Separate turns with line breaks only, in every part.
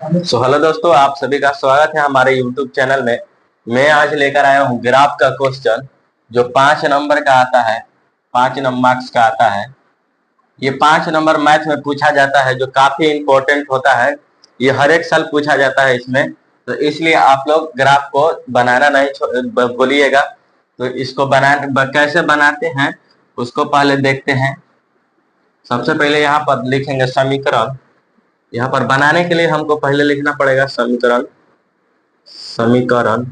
Hello दोस्तों, आप सभी का स्वागत है हमारे YouTube चैनल में। मैं आज लेकर आया हूँ ग्राफ का क्वेश्चन जो 5 नंबर का आता है, 5 मार्क्स का आता है। ये 5 नंबर मैथ में पूछा जाता है जो काफी इंपॉर्टेंट होता है। ये हर एक साल पूछा जाता है इसमें, तो इसलिए आप लोग ग्राफ को बनाना नहीं भूलिएगा। तो इसको कैसे बनाते हैं उसको पहले देखते हैं। सबसे पहले यहाँ पर लिखेंगे समीकरण। यहाँ पर बनाने के लिए हमको पहले लिखना पड़ेगा समीकरण। समीकरण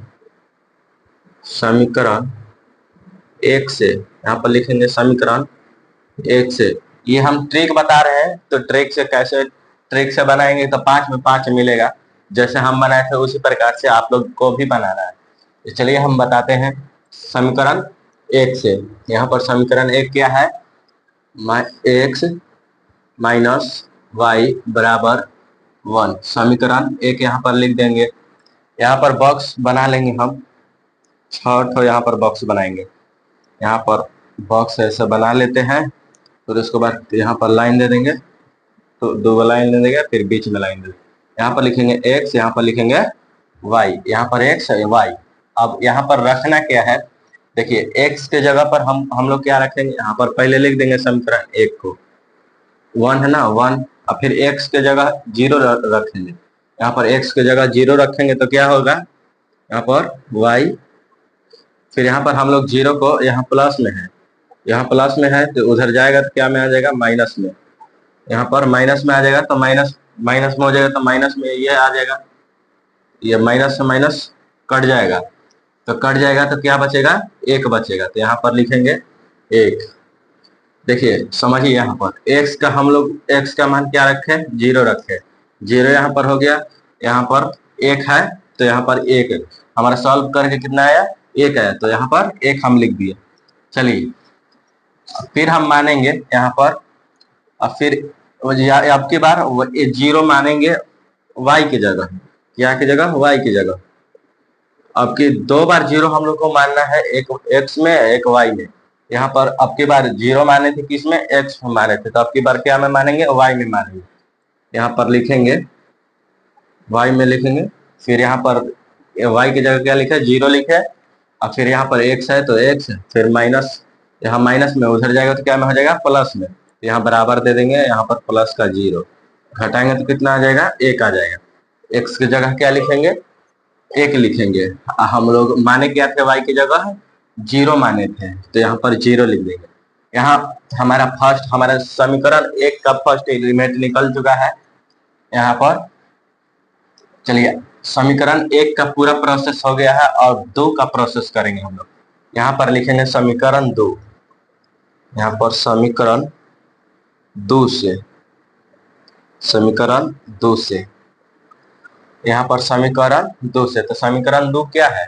समीकरण एक से यहाँ पर लिखेंगे समीकरण एक से। ये हम ट्रिक बता रहे हैं, तो ट्रिक से बनाएंगे तो 5 में 5 मिलेगा। जैसे हम बनाए थे उसी प्रकार से आप लोग को भी बनाना है। तो चलिए हम बताते हैं समीकरण एक से। यहाँ पर समीकरण एक क्या है? एक्स माइनस वाई बराबर 1। समीकरण एक यहाँ पर लिख देंगे। यहाँ पर बॉक्स बना लेंगे हम, 6 यहाँ पर बॉक्स बनाएंगे। यहाँ पर बॉक्स ऐसे बना लेते हैं, फिर उसके बाद यहाँ पर लाइन दे देंगे, तो 2 लाइन दे देंगे, फिर बीच में लाइन दे देंगे। यहाँ पर लिखेंगे x, यहाँ पर लिखेंगे y। यहाँ पर x है y। अब यहाँ पर रखना क्या है? देखिए x के जगह पर हम लोग क्या रखेंगे? यहाँ पर पहले लिख देंगे समीकरण एक को 1 है ना, 1। अब फिर x के जगह 0 रखेंगे। यहाँ पर x के जगह 0 रखेंगे तो क्या होगा? यहाँ पर y। फिर यहाँ पर हम लोग 0 को, यहाँ प्लस में है, यहाँ प्लस में है तो उधर जाएगा तो क्या में आ जाएगा? माइनस में। यहाँ पर माइनस में आ जाएगा तो माइनस माइनस में हो जाएगा, तो माइनस में ये आ जाएगा। ये माइनस से माइनस कट जाएगा, तो कट जाएगा तो क्या बचेगा? 1 बचेगा। तो यहाँ पर लिखेंगे 1। देखिए समझिए, यहाँ पर x का हम लोग x का मान क्या रखे? 0 रखे। 0 यहाँ पर हो गया। यहाँ पर 1 है तो यहाँ पर 1 हमारा सॉल्व करके कितना आया? 1 आया, तो यहाँ पर 1 हम लिख दिए। चलिए फिर हम मानेंगे यहाँ पर, अब फिर अब की बार 0 मानेंगे y की जगह। क्या की जगह? y की जगह। अब की 2 बार 0 हम लोग को मानना है, एक x में एक y में। यहाँ पर अब की बार 0 माने थे किस में? x में माने थे, तो अब की बार क्या में मानेंगे? y में मानेंगे। यहाँ पर लिखेंगे y में लिखेंगे। फिर यहाँ पर y की जगह क्या लिखे? 0 लिखे। और फिर यहाँ पर x है तो x, फिर माइनस, यहाँ माइनस में उधर जाएगा तो क्या में हो जाएगा? प्लस में। यहाँ बराबर दे देंगे, यहाँ पर प्लस का 0 घटाएंगे तो कितना आ जाएगा? 1 आ जाएगा। x की जगह क्या लिखेंगे? 1 लिखेंगे। हम लोग माने क्या थे? y की जगह 0 माने थे, तो यहाँ पर 0 लिख देंगे। यहाँ हमारा समीकरण एक का फर्स्ट एलिमेंट निकल चुका है। यहाँ पर चलिए समीकरण एक का पूरा प्रोसेस हो गया है, और 2 का प्रोसेस करेंगे हम लोग। यहाँ पर लिखेंगे समीकरण 2। यहाँ पर समीकरण 2 से, समीकरण 2 से, यहाँ पर समीकरण 2 से, तो समीकरण 2 क्या है?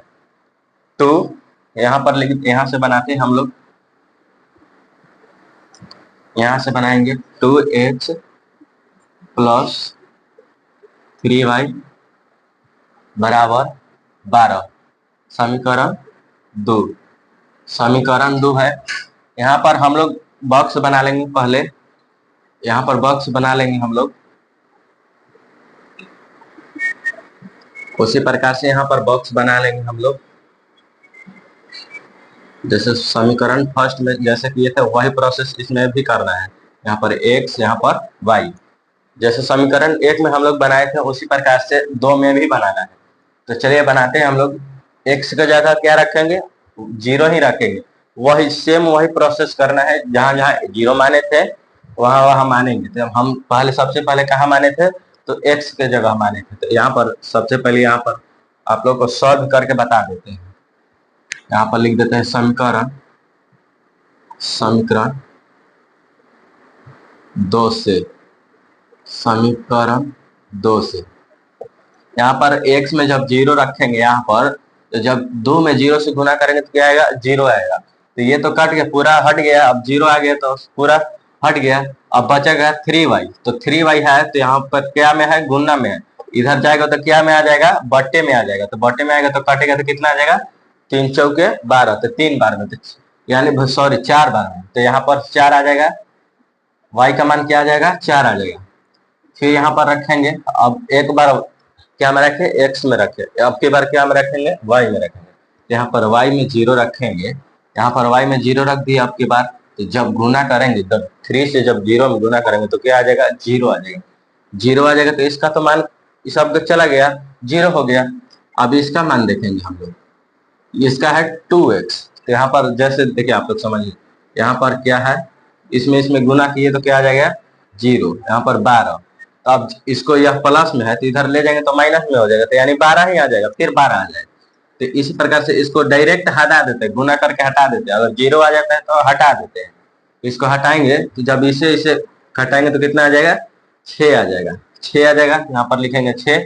2। यहाँ पर यहाँ से बनाते हैं हम लोग। यहाँ से बनाएंगे 2x प्लस 3y बराबर 12। समीकरण 2, समीकरण 2 है। यहाँ पर हम लोग बॉक्स बना लेंगे पहले। यहाँ पर बॉक्स बना लेंगे हम लोग, उसी प्रकार से यहाँ पर बॉक्स बना लेंगे हम लोग। जैसे समीकरण फर्स्ट में जैसे किए थे वही प्रोसेस इसमें भी करना है। यहाँ पर x, यहाँ पर y। जैसे समीकरण 1 में हम लोग बनाए थे उसी प्रकार से 2 में भी बनाना है। तो चलिए बनाते हैं हम लोग। x की जगह क्या रखेंगे? 0 ही रखेंगे। वही सेम वही प्रोसेस करना है, जहां जहां 0 माने थे वहां वहां मानेंगे। तो हम सबसे पहले कहाँ माने थे? तो x के जगह माने थे। तो यहाँ पर सबसे पहले यहाँ पर आप लोग को सॉल्व करके बता देते हैं। यहाँ पर लिख देते हैं समीकरण 2 से, समीकरण 2 से। यहाँ पर x में जब 0 रखेंगे यहाँ पर, तो जब 2 में 0 से गुना करेंगे तो क्या आएगा? 0 आएगा। तो ये तो कट गया, पूरा हट गया। अब 0 आ गया तो पूरा हट गया। अब बचेगा 3y। तो 3y है तो यहाँ पर क्या में है? गुना में है। इधर जाएगा तो क्या में आ जाएगा? बट्टे में आ जाएगा। तो बट्टे में आएगा तो कटेगा तो कितना आ जाएगा? 3 चौके 12, तो 3 बार में, यानी सॉरी 4 बार में। तो यहाँ पर 4 आ जाएगा। y का मान क्या आ जाएगा? 4 आ जाएगा। फिर यहाँ पर रखेंगे। अब एक बार क्या में रखे, एक्स में रखे, अब की बार क्या में रखेंगे, वाई में रखेंगे। तो यहाँ पर वाई में 0 रखेंगे, यहाँ पर वाई में 0 रख दिया। अब की बार तो जब गुना करेंगे, तब 3 से जब 0 में गुना करेंगे तो क्या आ जाएगा, 0 आ जाएगा। 0 आ जाएगा तो इसका तो मान इस शब्द चला गया, 0 हो गया। अब इसका मान देखेंगे हम लोग, इसका है 2x। तो यहाँ पर जैसे देखिए आप लोग समझिए, यहाँ पर क्या है, इसमें गुना किए तो क्या आ जाएगा, 0। यहाँ पर 12। तो अब इसको यह प्लस में है तो इधर ले जाएंगे तो माइनस में हो जाएगा, तो यानी 12 ही आ जाएगा, फिर 12 आ जाएगा। तो इसी प्रकार से इसको डायरेक्ट हटा देते हैं, गुना करके हटा देते हैं। अगर 0 आ जाता है तो हटा देते हैं, इसको हटाएंगे तो जब इसे इसे घटाएंगे तो कितना आ जाएगा, 6 आ जाएगा। 6 आ जाएगा, यहाँ पर लिखेंगे 6।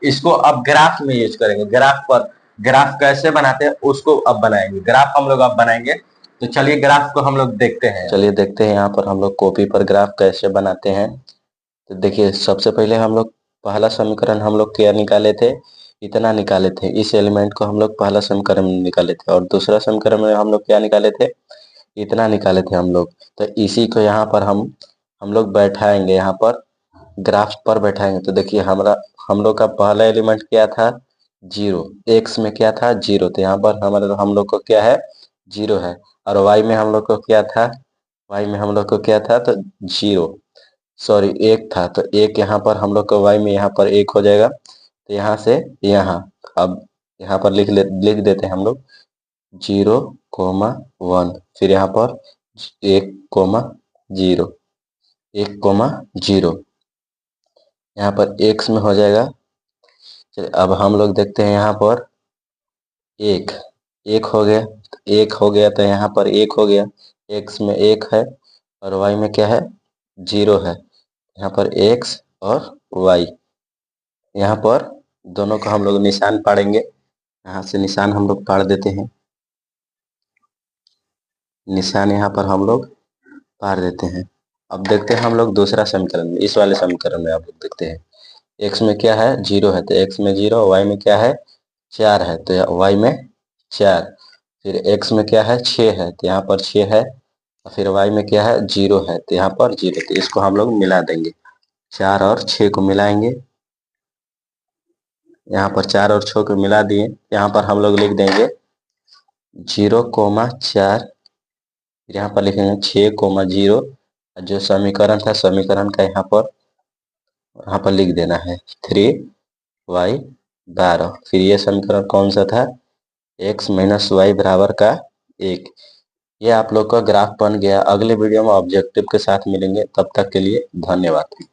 इसको अब ग्राफ में यूज करेंगे, ग्राफ पर, ग्राफ कैसे बनाते हैं उसको अब बनाएंगे, ग्राफ हम लोग अब बनाएंगे। तो चलिए ग्राफ को हम लोग देखते हैं, चलिए देखते हैं यहाँ पर हम लोग कॉपी पर ग्राफ कैसे बनाते हैं। तो देखिए सबसे पहले हम लोग पहला समीकरण हम लोग क्या निकाले थे, इतना निकाले थे, इस एलिमेंट को हम लोग पहला समीकरण में निकाले थे। और दूसरा समीकरण में हम लोग क्या निकाले थे, इतना निकाले थे हम लोग। तो इसी को यहाँ पर हम लोग बैठाएंगे, यहाँ पर ग्राफ पर बैठाएंगे। तो देखिए हम लोग का पहला एलिमेंट क्या था, 0, एक्स में क्या था, 0। तो यहाँ पर हम लोग को क्या है, 0 है। और वाई में हम लोग को क्या था, वाई में हम लोग को क्या था, तो 0, सॉरी 1 था। तो 1 यहाँ पर हम लोग को वाई में यहाँ पर 1 हो जाएगा। तो यहाँ से यहाँ, अब यहाँ पर लिख देते हैं हम लोग 0,1, फिर यहाँ पर 1,0, 1,0 यहाँ पर x में हो जाएगा। चलिए अब हम लोग देखते हैं यहाँ पर 1 हो गया, तो 1 हो गया, तो यहाँ पर 1 हो गया, x में 1 है और y में क्या है, 0 है। यहाँ पर x और y, यहाँ पर दोनों को हम लोग निशान पाड़ेंगे। यहाँ से निशान हम लोग पाड़ देते हैं, निशान यहाँ पर हम लोग पाड़ देते हैं। अब देखते हैं हम लोग दूसरा समीकरण में, इस वाले समीकरण में आप लोग देखते हैं x में क्या है, 0 है, तो x में 0, y में क्या है, 4 है, तो y में 4, फिर x में क्या है, 6 है, तो यहाँ पर 6 है, फिर y में क्या है, 0 है, तो यहाँ पर 0। तो इसको हम लोग मिला देंगे, 4 और 6 को मिलाएंगे। यहाँ पर 4 और 6 को मिला दिए, यहाँ पर हम लोग लिख देंगे 0,4, यहाँ पर लिखेंगे 6,0। जो समीकरण था, समीकरण का यहाँ पर लिख देना है 3y 12। फिर ये समीकरण कौन सा था, x माइनस वाई बराबर का 1। ये आप लोग का ग्राफ बन गया। अगले वीडियो में ऑब्जेक्टिव के साथ मिलेंगे, तब तक के लिए धन्यवाद।